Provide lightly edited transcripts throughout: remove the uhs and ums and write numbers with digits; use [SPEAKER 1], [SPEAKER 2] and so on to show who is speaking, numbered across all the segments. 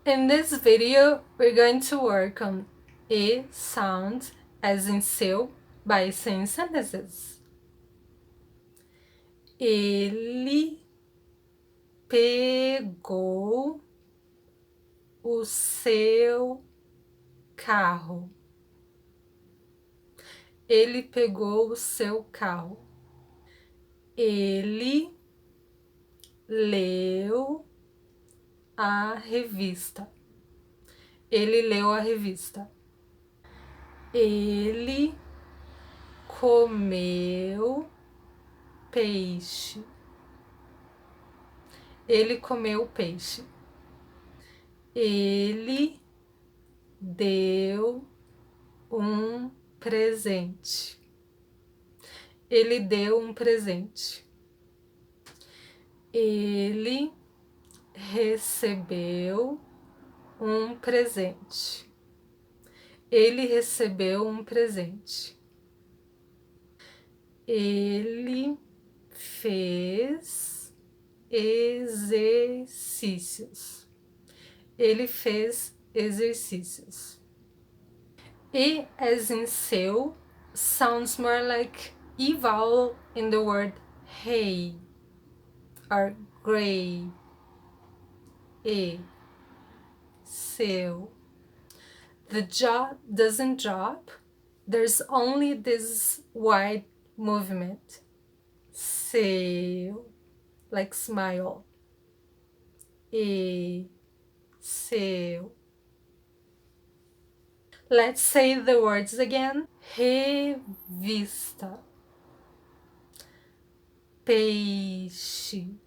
[SPEAKER 1] In this video, we're going to work on E sound, as in seu, by saying sentences. Ele pegou o seu carro. Ele pegou o seu carro. Ele leu a revista. Ele leu a revista. Ele comeu peixe. Ele comeu peixe. Ele deu um presente. Ele deu um presente. Ele recebeu um presente. Ele recebeu um presente. Ele fez exercícios. Ele fez exercícios. E as in seu sounds more like E vowel in the word hey or gray. E, seu. The jaw doesn't drop. There's only this wide movement. Seu, like smile. E, seu. Let's say the words again. Revista. Peixe.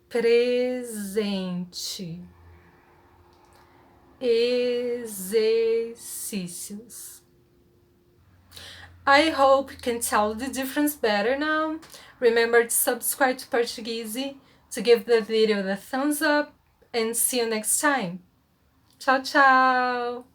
[SPEAKER 1] Presente. Exercícios. I hope you can tell the difference better now. Remember to subscribe to Portugueasy, to give the video the thumbs up, and see you next time. Tchau, tchau!